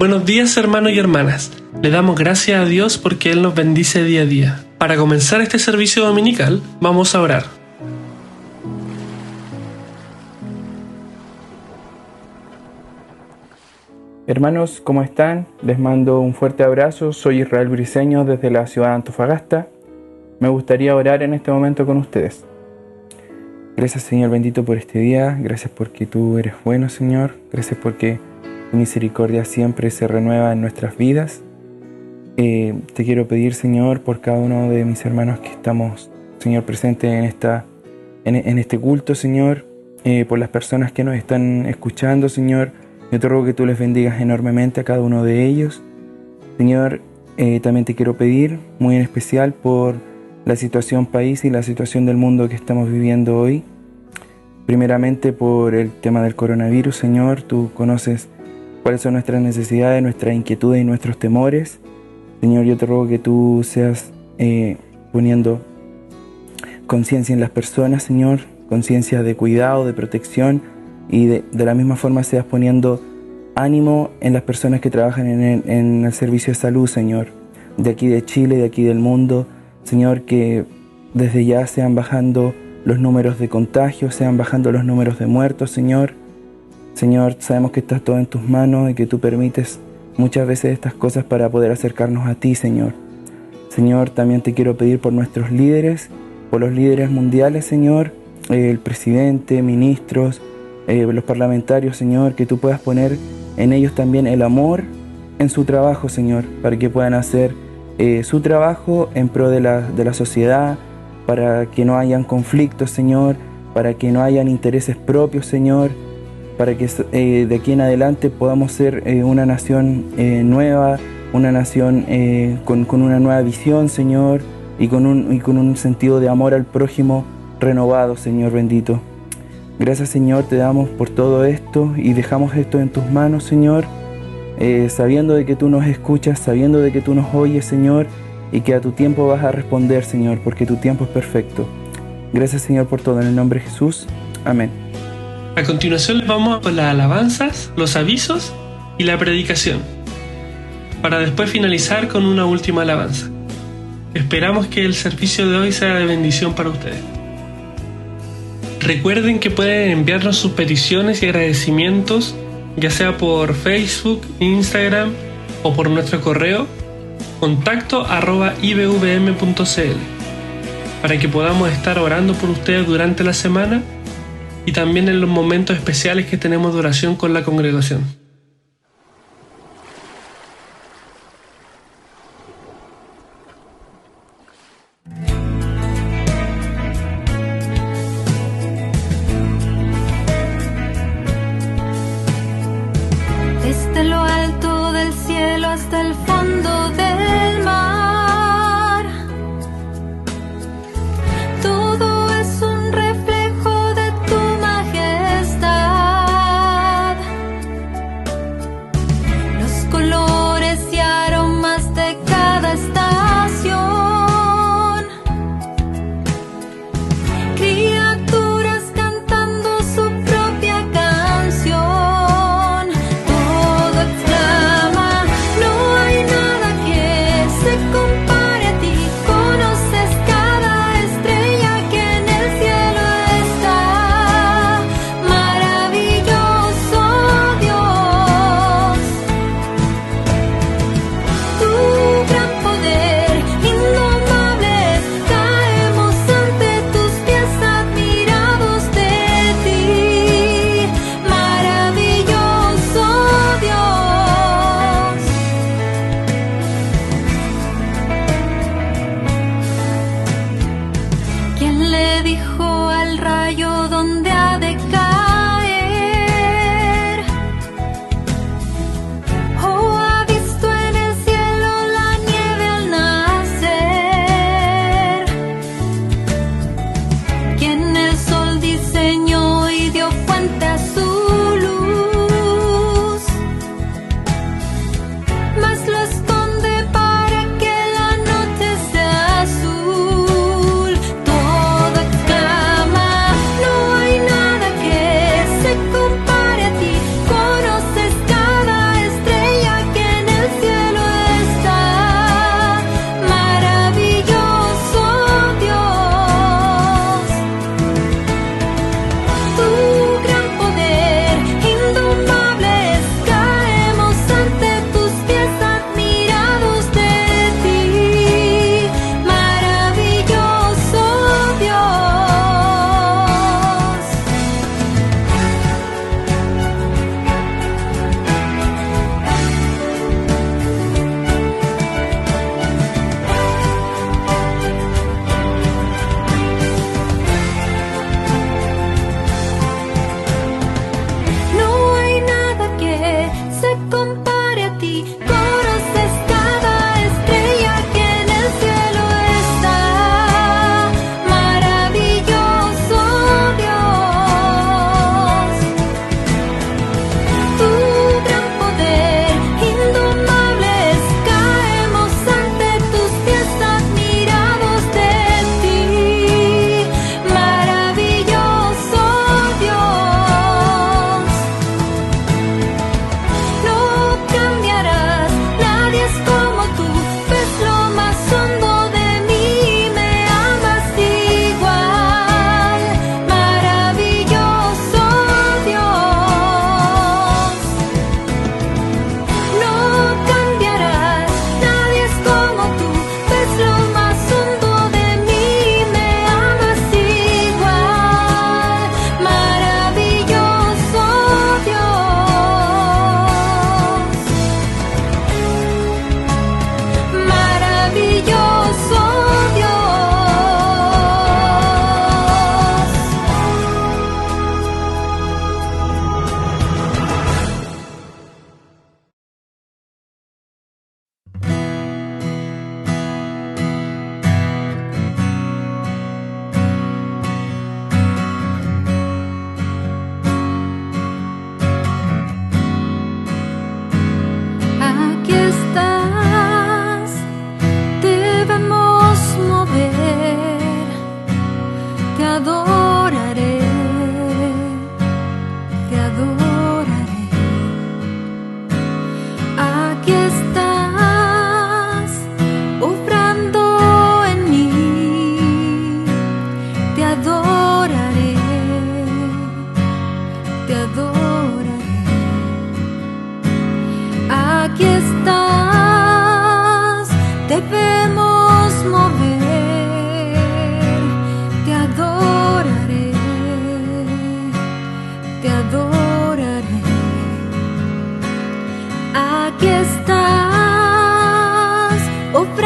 Buenos días, hermanos y hermanas. Le damos gracias a Dios porque Él nos bendice día a día. Para comenzar este servicio dominical, vamos a orar. Hermanos, ¿cómo están? Les mando un fuerte abrazo. Soy Israel Briceño desde la ciudad de Antofagasta. Me gustaría orar en este momento con ustedes. Gracias, Señor bendito, por este día. Gracias porque tú eres bueno, Señor. Gracias porque tu misericordia siempre se renueva en nuestras vidas. Te quiero pedir, Señor, por cada uno de mis hermanos que estamos, Señor, presentes en este culto, Señor, por las personas que nos están escuchando, Señor. Yo te ruego que tú les bendigas enormemente a cada uno de ellos. Señor, también te quiero pedir, muy en especial, por la situación país y la situación del mundo que estamos viviendo hoy. Primeramente por el tema del coronavirus, Señor. Tú conoces cuáles son nuestras necesidades, nuestras inquietudes y nuestros temores. Señor, yo te ruego que tú seas poniendo conciencia en las personas, Señor, conciencia de cuidado, de protección, y de la misma forma seas poniendo ánimo en las personas que trabajan en el servicio de salud, Señor, de aquí de Chile, de aquí del mundo. Señor, que desde ya sean bajando los números de contagios, sean bajando los números de muertos, Señor. Señor, sabemos que está todo en tus manos y que tú permites muchas veces estas cosas para poder acercarnos a ti, Señor. Señor, también te quiero pedir por nuestros líderes, por los líderes mundiales, Señor, el presidente, ministros, los parlamentarios, Señor, que tú puedas poner en ellos también el amor en su trabajo, Señor, para que puedan hacer su trabajo en pro de la sociedad, para que no hayan conflictos, Señor, para que no hayan intereses propios, Señor, para que de aquí en adelante podamos ser una nación nueva, una nación con una nueva visión, Señor, y con un sentido de amor al prójimo renovado, Señor bendito. Gracias, Señor, te damos por todo esto y dejamos esto en tus manos, Señor, sabiendo de que tú nos escuchas, sabiendo de que tú nos oyes, Señor, y que a tu tiempo vas a responder, Señor, porque tu tiempo es perfecto. Gracias, Señor, por todo. En el nombre de Jesús. Amén. A continuación les vamos con las alabanzas, los avisos y la predicación, para después finalizar con una última alabanza. Esperamos que el servicio de hoy sea de bendición para ustedes. Recuerden que pueden enviarnos sus peticiones y agradecimientos, ya sea por Facebook, Instagram o por nuestro correo contacto@ibvm.cl, para que podamos estar orando por ustedes durante la semana y también en los momentos especiales que tenemos de oración con la congregación. Desde lo alto del cielo hasta el fondo del mar, todo es un reflejo de tu majestad.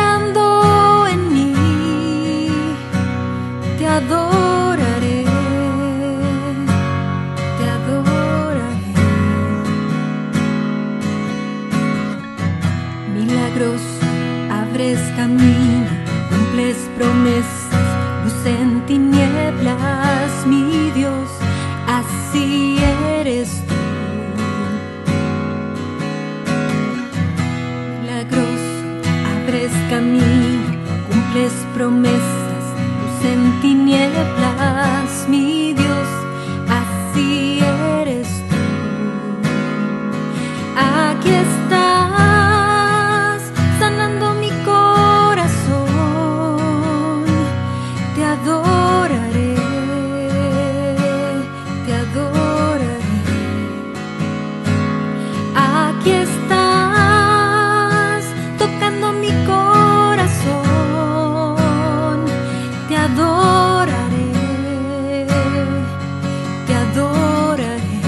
obrando en mí, te adoraré, te adoraré. Milagroso, abres camino, cumples promesas, luz en tinieblas, mi Dios, así eres tú. Abres camino, cumples promesas, luz en tinieblas, mi Dios, así eres tú. Aquí estás, sanando mi corazón, te adoraré, te adoraré. Aquí estás, tocando mi corazón, te adoraré, te adoraré.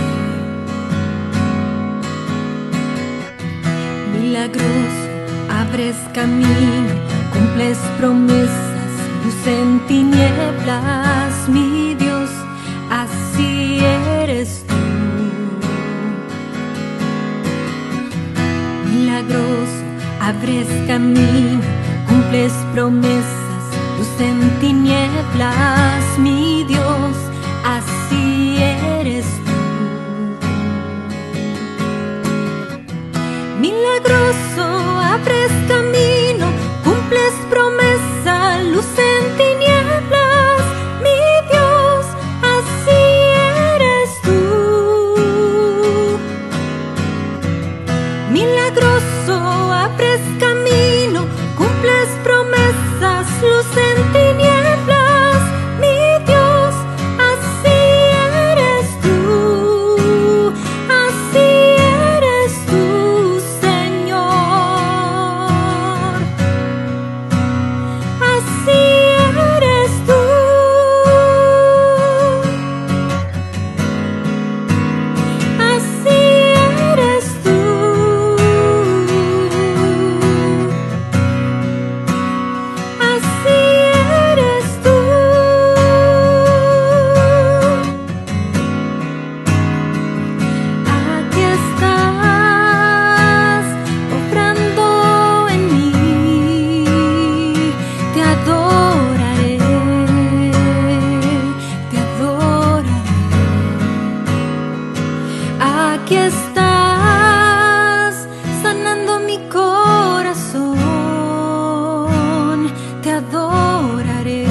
Milagroso, abres camino, cumples promesas, luz en tinieblas, mi Dios, así eres tú. Milagroso, abres camino, cumples promesas, luz en tinieblas, mi Dios, así eres tú. Milagroso, abres camino, cumples promesas, luz en tinieblas, mi Dios, así eres tú. Milagroso, abres camino, cumples promesas, luz en tinieblas, mi Dios, así eres tú, así eres tú, Señor, así eres tú, así eres tú. Así eres tú. Aquí estás, obrando en mí, te adoraré, te adoraré. Aquí estás, sanando mi corazón, te adoraré,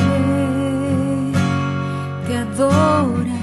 te adoraré.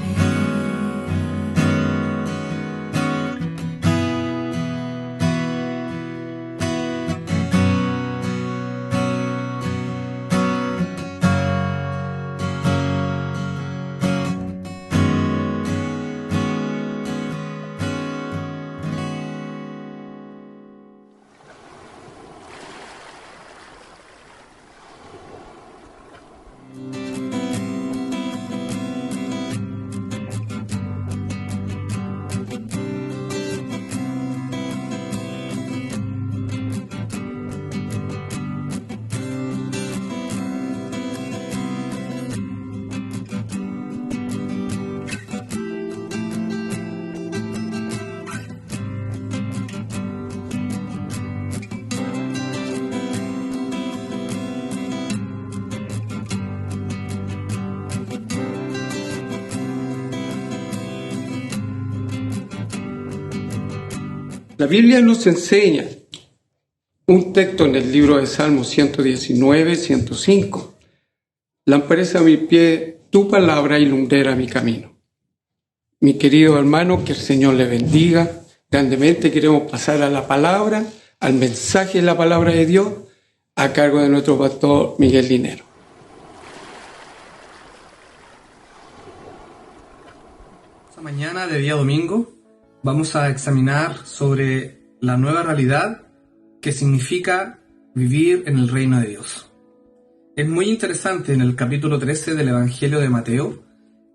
La Biblia nos enseña un texto en el libro de Salmos 119, 105. Lámpara es a mi pie tu palabra y lumbrera mi camino. Mi querido hermano, que el Señor le bendiga grandemente. Queremos pasar a la palabra, al mensaje de la palabra de Dios, a cargo de nuestro pastor Miguel Linero. Esta mañana de día domingo vamos a examinar sobre la nueva realidad que significa vivir en el reino de Dios. Es muy interesante, en el capítulo 13 del Evangelio de Mateo,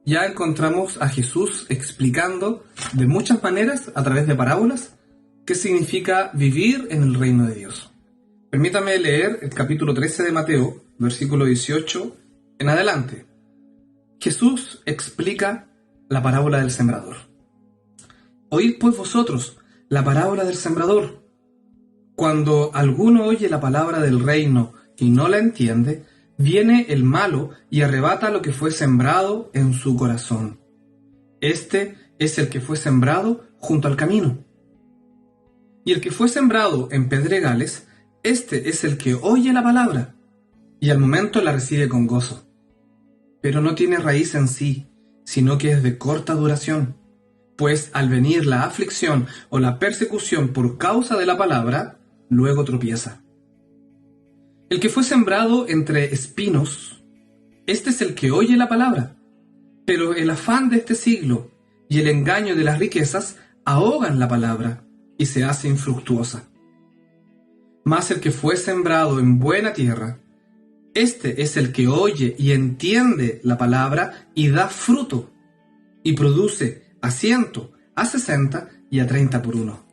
ya encontramos a Jesús explicando de muchas maneras, a través de parábolas, qué significa vivir en el reino de Dios. Permítame leer el capítulo 13 de Mateo, versículo 18 en adelante. Jesús explica la parábola del sembrador. Oíd pues vosotros la parábola del sembrador. Cuando alguno oye la palabra del reino y no la entiende, viene el malo y arrebata lo que fue sembrado en su corazón. Este es el que fue sembrado junto al camino. Y el que fue sembrado en pedregales, este es el que oye la palabra, y al momento la recibe con gozo. Pero no tiene raíz en sí, sino que es de corta duración. Pues al venir la aflicción o la persecución por causa de la palabra, luego tropieza. El que fue sembrado entre espinos, este es el que oye la palabra, pero el afán de este siglo y el engaño de las riquezas ahogan la palabra y se hace infructuosa. Mas el que fue sembrado en buena tierra, este es el que oye y entiende la palabra y da fruto, y produce a 100, a 60 y a 30 por uno.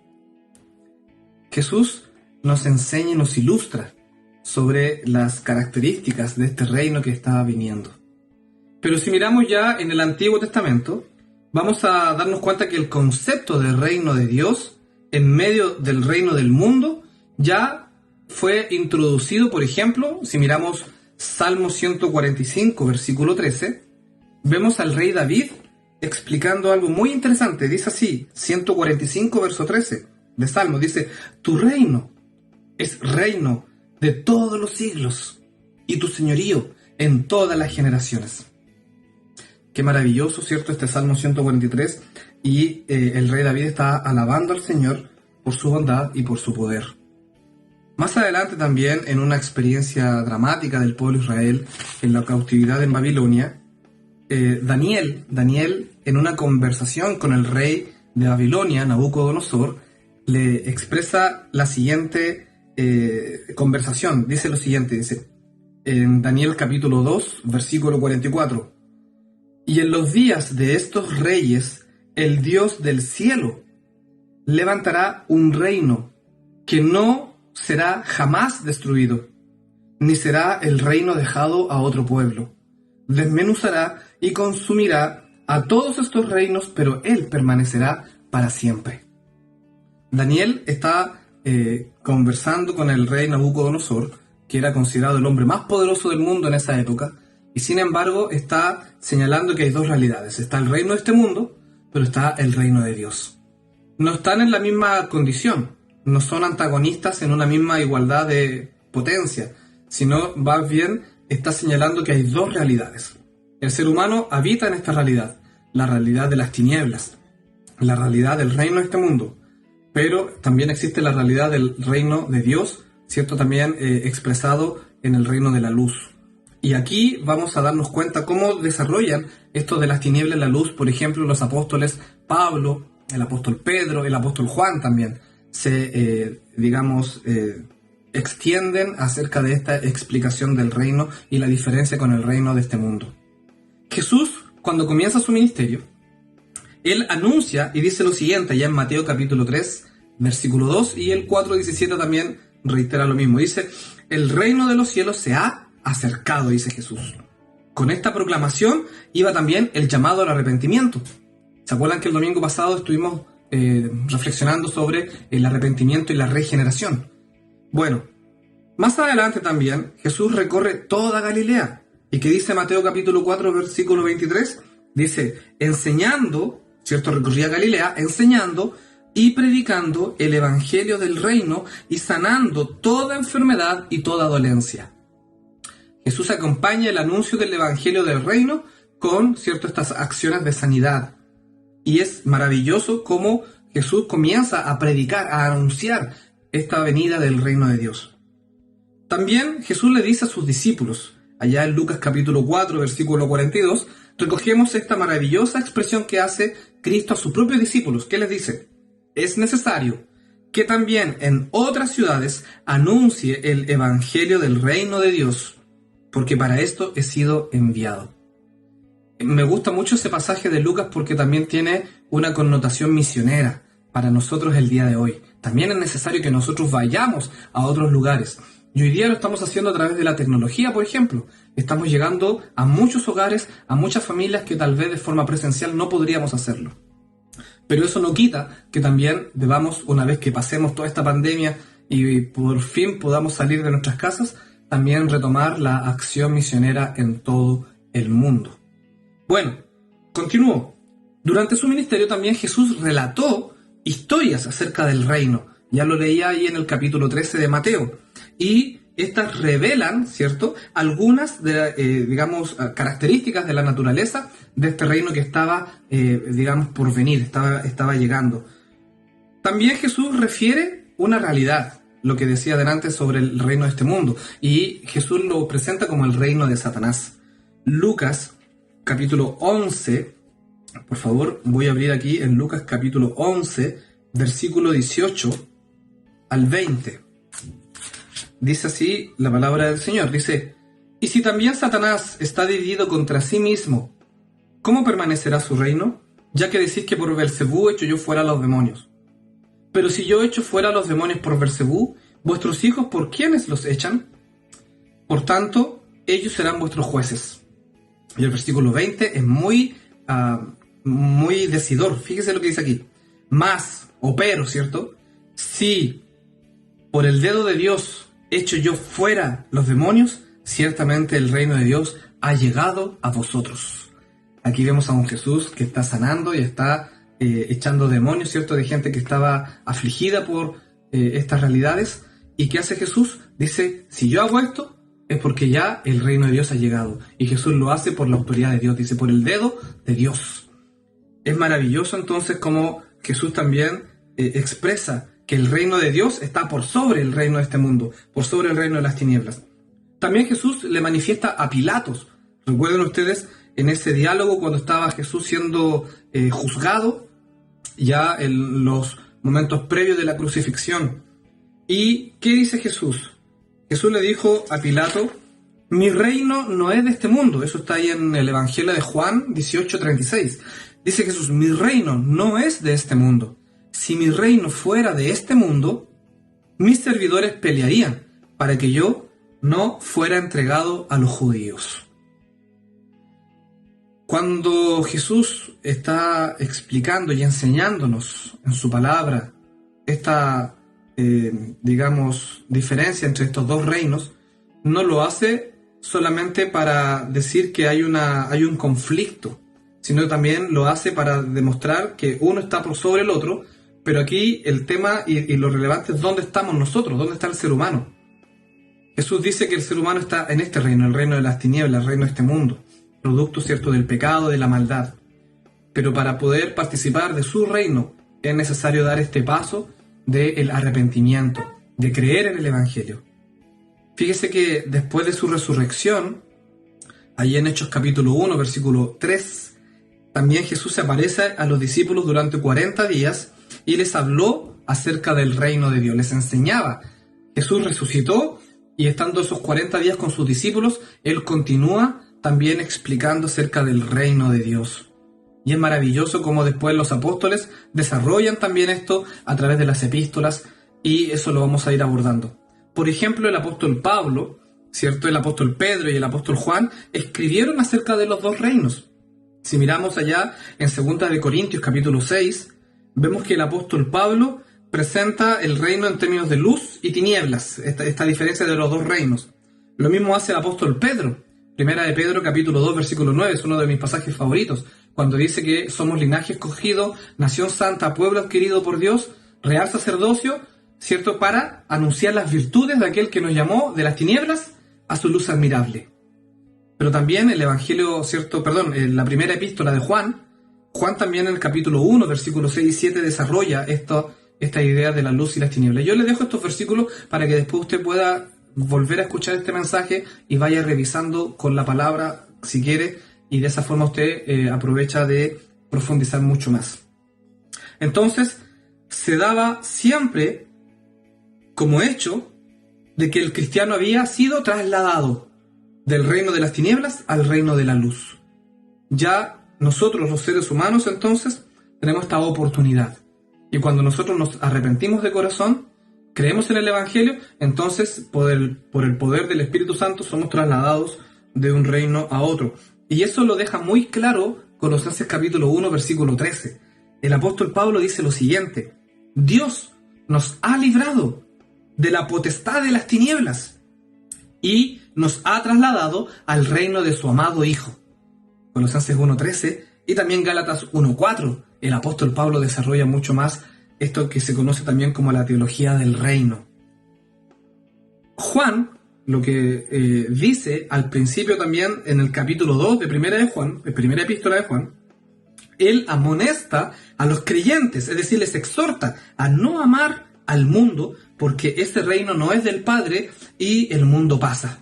Jesús nos enseña y nos ilustra sobre las características de este reino que estaba viniendo. Pero si miramos ya en el Antiguo Testamento, vamos a darnos cuenta que el concepto del reino de Dios en medio del reino del mundo ya fue introducido. Por ejemplo, si miramos Salmo 145, versículo 13, vemos al rey David explicando algo muy interesante. Dice así, 145, verso 13 de Salmo, dice: tu reino es reino de todos los siglos, y tu señorío en todas las generaciones. Qué maravilloso, ¿cierto? Este Salmo 143, y el rey David está alabando al Señor por su bondad y por su poder. Más adelante también, en una experiencia dramática del pueblo de Israel en la cautividad en Babilonia, Daniel, en una conversación con el rey de Babilonia, Nabucodonosor, le expresa la siguiente conversación. Dice lo siguiente, dice en Daniel capítulo 2, versículo 44: y en los días de estos reyes, el Dios del cielo levantará un reino que no será jamás destruido, ni será el reino dejado a otro pueblo. Desmenuzará y consumirá a todos estos reinos, pero él permanecerá para siempre. Daniel está conversando con el rey Nabucodonosor, que era considerado el hombre más poderoso del mundo en esa época, y sin embargo está señalando que hay dos realidades. Está el reino de este mundo, pero está el reino de Dios. No están en la misma condición, no son antagonistas en una misma igualdad de potencia, sino más bien está señalando que hay dos realidades. El ser humano habita en esta realidad, la realidad de las tinieblas, la realidad del reino de este mundo, pero también existe la realidad del reino de Dios, ¿cierto? También expresado en el reino de la luz. Y aquí vamos a darnos cuenta cómo desarrollan esto de las tinieblas y la luz. Por ejemplo, los apóstoles Pablo, el apóstol Pedro, el apóstol Juan también se, extienden acerca de esta explicación del reino y la diferencia con el reino de este mundo. Jesús, cuando comienza su ministerio, él anuncia y dice lo siguiente, ya en Mateo capítulo 3, versículo 2, y el 4:17 también reitera lo mismo. Dice: el reino de los cielos se ha acercado, dice Jesús. Con esta proclamación iba también el llamado al arrepentimiento. ¿Se acuerdan que el domingo pasado estuvimos reflexionando sobre el arrepentimiento y la regeneración? Bueno, más adelante también Jesús recorre toda Galilea. ¿Y qué dice Mateo capítulo 4, versículo 23? Dice, enseñando, ¿cierto? Recorría Galilea, enseñando y predicando el evangelio del reino y sanando toda enfermedad y toda dolencia. Jesús acompaña el anuncio del evangelio del reino con, ¿cierto?, estas acciones de sanidad. Y es maravilloso cómo Jesús comienza a predicar, a anunciar esta venida del reino de Dios. También Jesús le dice a sus discípulos, allá en Lucas capítulo 4, versículo 42, recogemos esta maravillosa expresión que hace Cristo a sus propios discípulos. ¿Qué les dice? Es necesario que también en otras ciudades anuncie el evangelio del reino de Dios, porque para esto he sido enviado. Me gusta mucho ese pasaje de Lucas porque también tiene una connotación misionera para nosotros el día de hoy. también es necesario que nosotros vayamos a otros lugares. Y hoy día lo estamos haciendo a través de la tecnología, por ejemplo. Estamos llegando a muchos hogares, a muchas familias que tal vez de forma presencial no podríamos hacerlo. Pero eso no quita que también debamos, una vez que pasemos toda esta pandemia y por fin podamos salir de nuestras casas, también retomar la acción misionera en todo el mundo. Bueno, continúo. Durante su ministerio también Jesús relató historias acerca del reino. Ya lo leía ahí en el capítulo 13 de Mateo. Y estas revelan, ¿cierto?, algunas de, características de la naturaleza de este reino que estaba, por venir, estaba llegando. También Jesús refiere una realidad, lo que decía delante sobre el reino de este mundo. Y Jesús lo presenta como el reino de Satanás. Lucas, capítulo 11, por favor, voy a abrir aquí en Lucas capítulo 11, versículo 18 al 20. Dice así la palabra del Señor, dice: «Y si también Satanás está dividido contra sí mismo, ¿cómo permanecerá su reino? Ya que decís que por Beelzebú echo yo fuera a los demonios. Pero si yo echo fuera a los demonios por Beelzebú, vuestros hijos, ¿por quiénes los echan? Por tanto, ellos serán vuestros jueces». Y el versículo 20 es muy decidor. Fíjese lo que dice aquí. «Mas, o pero, ¿cierto? Si por el dedo de Dios echo yo fuera los demonios, ciertamente el reino de Dios ha llegado a vosotros». Aquí vemos a un Jesús que está sanando y está echando demonios, ¿cierto?, de gente que estaba afligida por estas realidades. ¿Y qué hace Jesús? Dice: si yo hago esto, es porque ya el reino de Dios ha llegado. Y Jesús lo hace por la autoridad de Dios, dice, por el dedo de Dios. Es maravilloso entonces como Jesús también expresa que el reino de Dios está por sobre el reino de este mundo, por sobre el reino de las tinieblas. También Jesús le manifiesta a Pilatos. Recuerden ustedes en ese diálogo cuando estaba Jesús siendo juzgado, ya en los momentos previos de la crucifixión. ¿Y qué dice Jesús? Jesús le dijo a Pilato: «Mi reino no es de este mundo». Eso está ahí en el Evangelio de Juan 18:36. Dice Jesús: «Mi reino no es de este mundo. Si mi reino fuera de este mundo, mis servidores pelearían para que yo no fuera entregado a los judíos». Cuando Jesús está explicando y enseñándonos en su palabra esta, diferencia entre estos dos reinos, no lo hace solamente para decir que hay un conflicto, sino también lo hace para demostrar que uno está por sobre el otro. Pero aquí el tema y lo relevante es dónde estamos nosotros, dónde está el ser humano. Jesús dice que el ser humano está en este reino, el reino de las tinieblas, el reino de este mundo, producto, ¿cierto?, del pecado, de la maldad. Pero para poder participar de su reino es necesario dar este paso del arrepentimiento, de creer en el Evangelio. Fíjese que después de su resurrección, allí en Hechos capítulo 1, versículo 3, también Jesús se aparece a los discípulos durante 40 días y les habló acerca del reino de Dios, les enseñaba. Jesús resucitó y estando esos 40 días con sus discípulos, Él continúa también explicando acerca del reino de Dios. Y es maravilloso cómo después los apóstoles desarrollan también esto a través de las epístolas, y eso lo vamos a ir abordando. Por ejemplo, el apóstol Pablo, ¿cierto?, el apóstol Pedro y el apóstol Juan escribieron acerca de los dos reinos. Si miramos allá en 2 de Corintios capítulo 6, vemos que el apóstol Pablo presenta el reino en términos de luz y tinieblas, esta diferencia de los dos reinos. Lo mismo hace el apóstol Pedro. Primera de Pedro capítulo 2 versículo 9 es uno de mis pasajes favoritos, cuando dice que somos linaje escogido, nación santa, pueblo adquirido por Dios, real sacerdocio, ¿cierto?, para anunciar las virtudes de aquel que nos llamó de las tinieblas a su luz admirable. Pero también el Evangelio, en la primera epístola de Juan también en el capítulo 1, versículos 6 y 7 desarrolla esta idea de la luz y las tinieblas. Yo le dejo estos versículos para que después usted pueda volver a escuchar este mensaje y vaya revisando con la palabra si quiere, y de esa forma usted aprovecha de profundizar mucho más. Entonces, se daba siempre como hecho de que el cristiano había sido trasladado del reino de las tinieblas al reino de la luz. Ya nosotros, los seres humanos, entonces, tenemos esta oportunidad. Y cuando nosotros nos arrepentimos de corazón, creemos en el Evangelio, entonces por el poder del Espíritu Santo somos trasladados de un reino a otro. Y eso lo deja muy claro Colosenses capítulo 1, versículo 13. El apóstol Pablo dice lo siguiente: Dios nos ha librado de la potestad de las tinieblas y nos ha trasladado al reino de su amado Hijo. Colosenses 1.13 y también Gálatas 1.4. El apóstol Pablo desarrolla mucho más esto que se conoce también como la teología del reino. Juan, lo que dice al principio también en el capítulo 2 de primera epístola de Juan, él amonesta a los creyentes, es decir, les exhorta a no amar al mundo, porque este reino no es del Padre y el mundo pasa.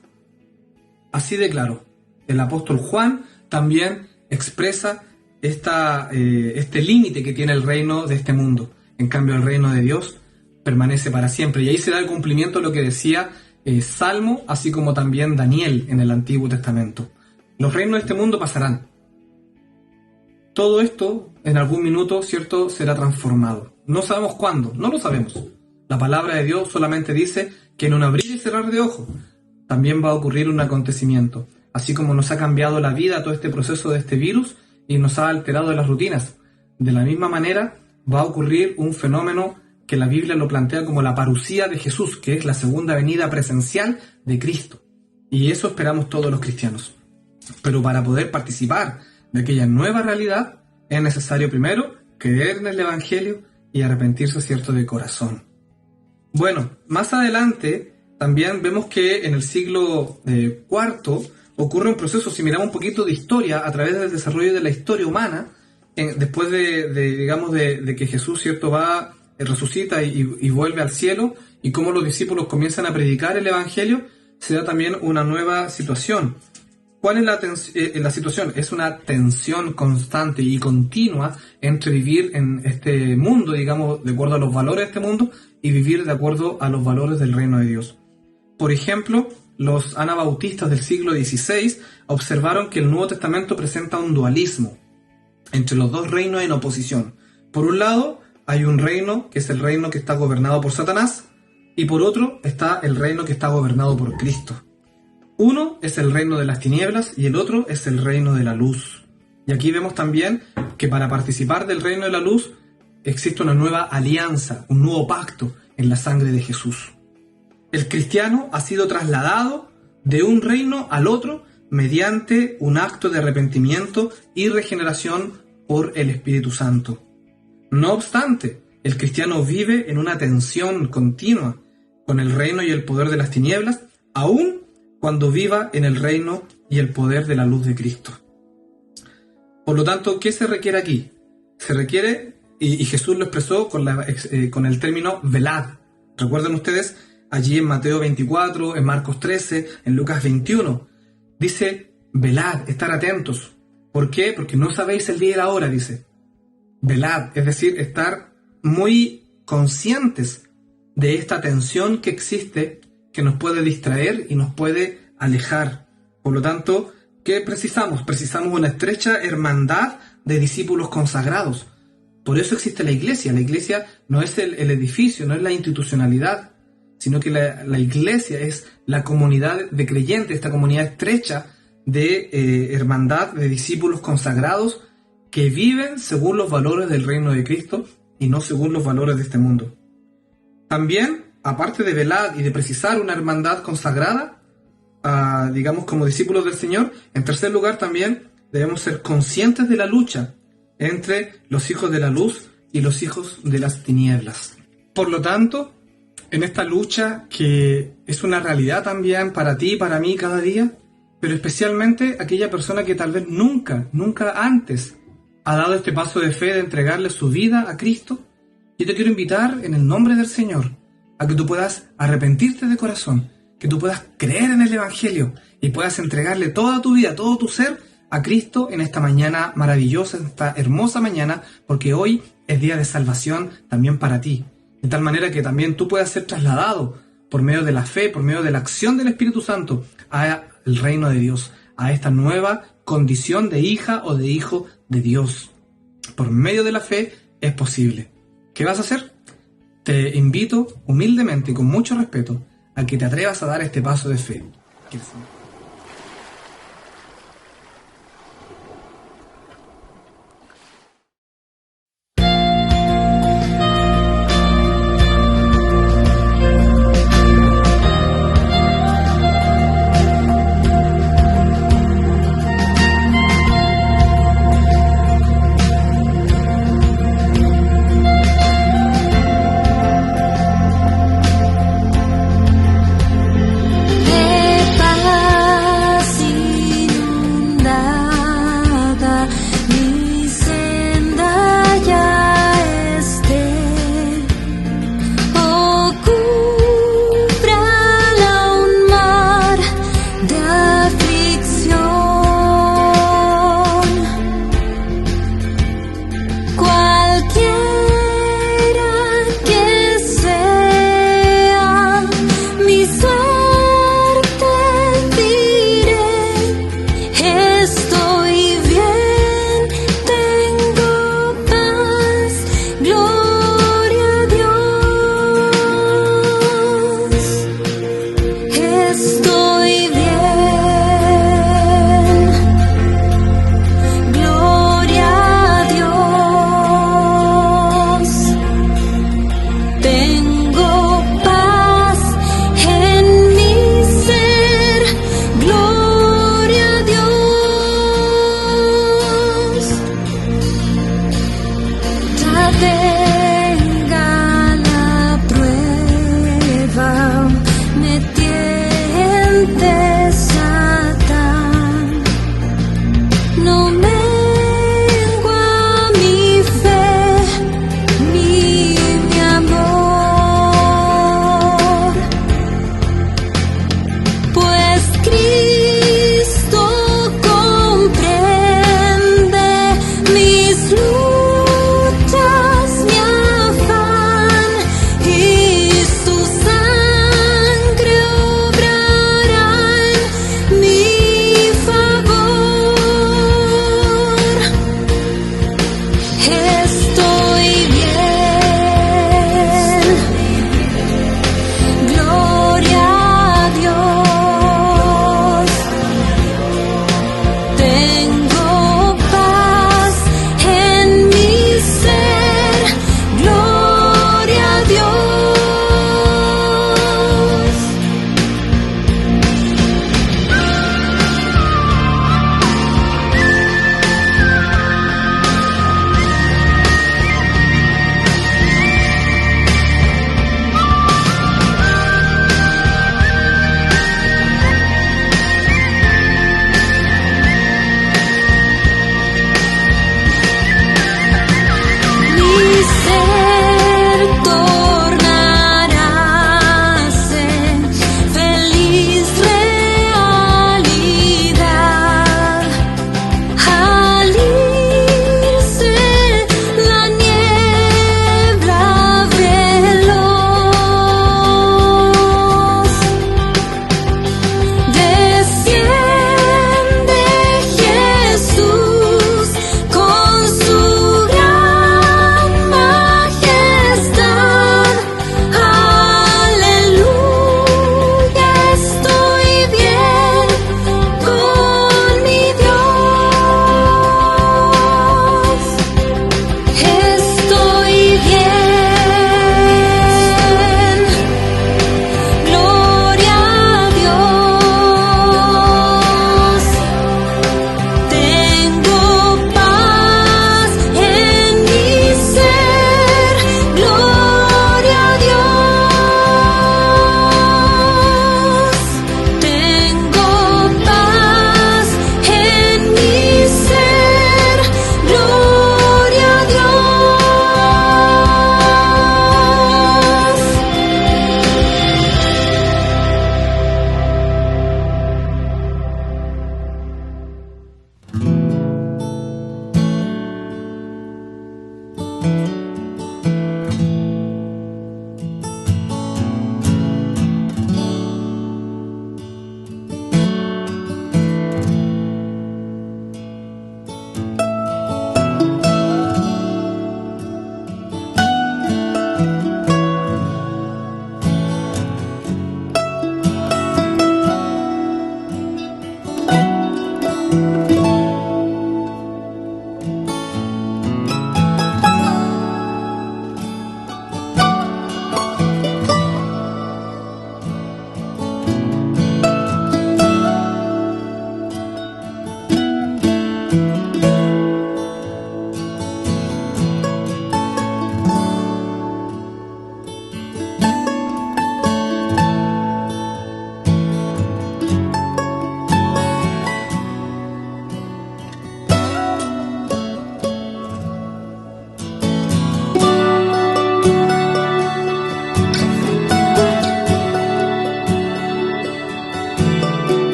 Así de claro. El apóstol Juan también expresa este límite que tiene el reino de este mundo. En cambio, el reino de Dios permanece para siempre. Y ahí se da el cumplimiento de lo que decía Salmo, así como también Daniel en el Antiguo Testamento. Los reinos de este mundo pasarán. Todo esto, en algún minuto, ¿cierto?, será transformado. No sabemos cuándo, no lo sabemos. La palabra de Dios solamente dice que en un abrir y cerrar de ojos también va a ocurrir un acontecimiento. Así como nos ha cambiado la vida todo este proceso de este virus y nos ha alterado las rutinas. De la misma manera va a ocurrir un fenómeno que la Biblia lo plantea como la parusía de Jesús, que es la segunda venida presencial de Cristo. Y eso esperamos todos los cristianos. Pero para poder participar de aquella nueva realidad, es necesario primero creer en el Evangelio y arrepentirse, ¿cierto?, de corazón. Bueno, más adelante también vemos que en el siglo IV ocurre un proceso, si miramos un poquito de historia, a través del desarrollo de la historia humana, después de que Jesús, ¿cierto?, resucita y vuelve al cielo, y cómo los discípulos comienzan a predicar el Evangelio, se da también una nueva situación. ¿Cuál es la situación? Es una tensión constante y continua entre vivir en este mundo, digamos, de acuerdo a los valores de este mundo, y vivir de acuerdo a los valores del reino de Dios. Por ejemplo, los anabautistas del siglo XVI observaron que el Nuevo Testamento presenta un dualismo entre los dos reinos en oposición. Por un lado, hay un reino que es el reino que está gobernado por Satanás, y por otro está el reino que está gobernado por Cristo. Uno es el reino de las tinieblas y el otro es el reino de la luz. Y aquí vemos también que para participar del reino de la luz existe una nueva alianza, un nuevo pacto en la sangre de Jesús. El cristiano ha sido trasladado de un reino al otro mediante un acto de arrepentimiento y regeneración por el Espíritu Santo. No obstante, el cristiano vive en una tensión continua con el reino y el poder de las tinieblas, aun cuando viva en el reino y el poder de la luz de Cristo. Por lo tanto, ¿qué se requiere aquí? Se requiere, y Jesús lo expresó con el término velad. Recuerden ustedes, allí en Mateo 24, en Marcos 13, en Lucas 21, dice, velad, estar atentos. ¿Por qué? Porque no sabéis el día y la hora, dice. Velad, es decir, estar muy conscientes de esta tensión que existe, que nos puede distraer y nos puede alejar. Por lo tanto, ¿qué precisamos? Precisamos una estrecha hermandad de discípulos consagrados. Por eso existe la iglesia. La iglesia no es el edificio, no es la institucionalidad, sino que la iglesia es la comunidad de creyentes, esta comunidad estrecha de hermandad de discípulos consagrados que viven según los valores del reino de Cristo y no según los valores de este mundo. También, aparte de velar y de precisar una hermandad consagrada, digamos como discípulos del Señor, en tercer lugar también debemos ser conscientes de la lucha entre los hijos de la luz y los hijos de las tinieblas. Por lo tanto, en esta lucha que es una realidad también para ti y para mí cada día, pero especialmente aquella persona que tal vez nunca antes ha dado este paso de fe de entregarle su vida a Cristo, yo te quiero invitar en el nombre del Señor a que tú puedas arrepentirte de corazón, que tú puedas creer en el Evangelio y puedas entregarle toda tu vida, todo tu ser a Cristo en esta mañana maravillosa, en esta hermosa mañana, porque hoy es día de salvación también para ti. De tal manera que también tú puedas ser trasladado por medio de la fe, por medio de la acción del Espíritu Santo al reino de Dios, a esta nueva condición de hija o de hijo de Dios. Por medio de la fe es posible. ¿Qué vas a hacer? Te invito humildemente y con mucho respeto a que te atrevas a dar este paso de fe. Que el Señor